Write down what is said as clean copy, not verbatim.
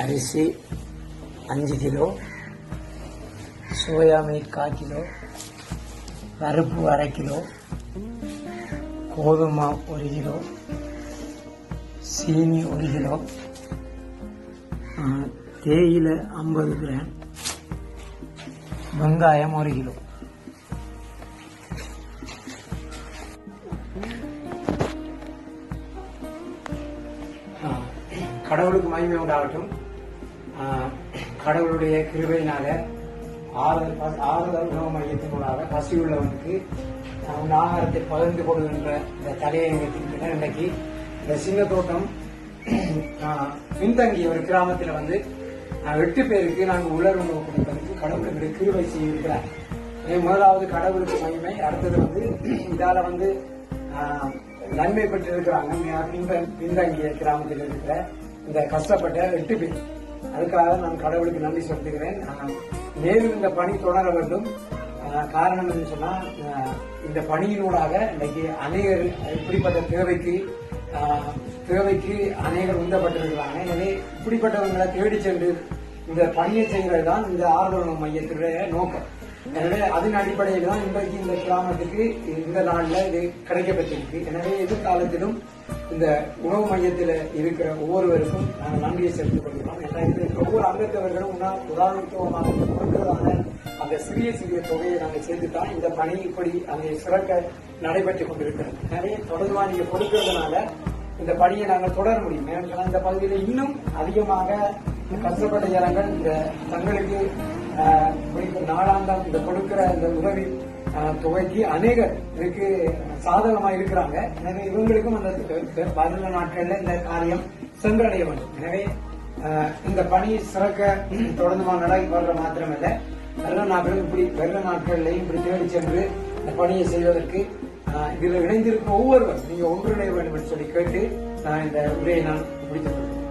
அரிசி 5 kilo, soya meet 1/4 kilo, பருப்பு 1/2 kilo, கோதுமை 1 கிலோ, சீனி 1 கிலோ, தேயிலை 50 கிராம், வெங்காயம் 1 கிலோ. கடவுளுக்கு மகிமை உண்டாகட்டும். கடவுளுடைய கிருபையினால ஆறுதல் உணவு மையத்தினூடாக பசியுள்ளவனுக்கு ஆகாரத்தை பகிர்ந்து கொடுக்கின்ற இந்த தலையங்கத்தின் இன்றைக்கு இந்த சின்ன தோட்டம் பின்தங்கிய ஒரு கிராமத்தில் 8 பேருக்கு நாங்கள் உலர் உணவு கொடுப்பதற்கு கடவுளுடைய கிருபை செய்திருக்கிறார். முதலாவது கடவுளுக்கு மகிமை. அடுத்தது இதால நன்மை பெற்றிருக்கிறாங்க பின்தங்கிய கிராமத்தில் இருக்கிற இந்த கஷ்டப்பட்ட 8 பேர். அதுக்காக நான் கடவுளுக்கு நன்றி செலுத்துகிறேன். மேலும் இந்த பணி தொடர வேண்டும். காரணம் என்று சொன்னா இந்த பணியினூடாக இன்னைக்கு அநேகர் இப்படிப்பட்ட தேவைக்கு அநேகர் உந்தப்பட்டிருக்கிறாங்க. எனவே இப்படிப்பட்டவங்களை தேடி சென்று இந்த பணியை செய்வதுதான் இந்த ஆர்வலக மையத்தினுடைய நோக்கம். எனவே அதன் அடிப்படையில் தான் இன்றைக்கு இந்த கிராமத்துக்கு இந்த நாளில் இது கிடைக்கப்பட்டிருக்கு. எனவே எதிர்காலத்திலும் இந்த உணவு மையத்தில் இருக்கிற ஒவ்வொருவருக்கும் நாங்கள் நன்றியை செலுத்திக் கொள்கிறோம். ஒவ்வொரு அங்கத்தவர்களும் உதாரணத்துவமாக கொடுக்கிறதான அந்த சிறிய சிறிய தொகையை நாங்கள் சேர்த்துதான் இந்த பணி இப்படி அங்கே சிறக்க நடைபெற்றுக் கொண்டிருக்கிறது. எனவே தொடர்பாக நீங்க கொடுக்கிறதுனால இந்த பணியை நாங்கள் தொடர முடியும். ஏன்னா இந்த பகுதியில் இன்னும் அதிகமாக கஷ்டப்பட்ட ஜனங்கள் இந்த தங்களுக்கு நாளாந்தம் இந்த கொடுக்கிற இந்த உதவி தொகைக்கு அநேகர் இதுக்கு சாதகமா இருக்கிறாங்க. எனவே இவங்களுக்கும் அந்த வருட நாட்கள்ல இந்த காரியம் சென்றடைய வேண்டும். எனவே இந்த பணி சிறக்க தொடர்ந்து நடைபெற மாத்திரமல்ல, வெள்ள நாட்கள்லையும் இப்படி தேடி சென்று இந்த பணியை செய்வதற்கு இதில் இணைந்திருக்கும் ஒவ்வொருவர் நீங்க ஒன்றிணைய வேண்டும் என்று சொல்லி கேட்டு நான் இந்த உரையை நான் முடித்துக் கொள்கிறேன்.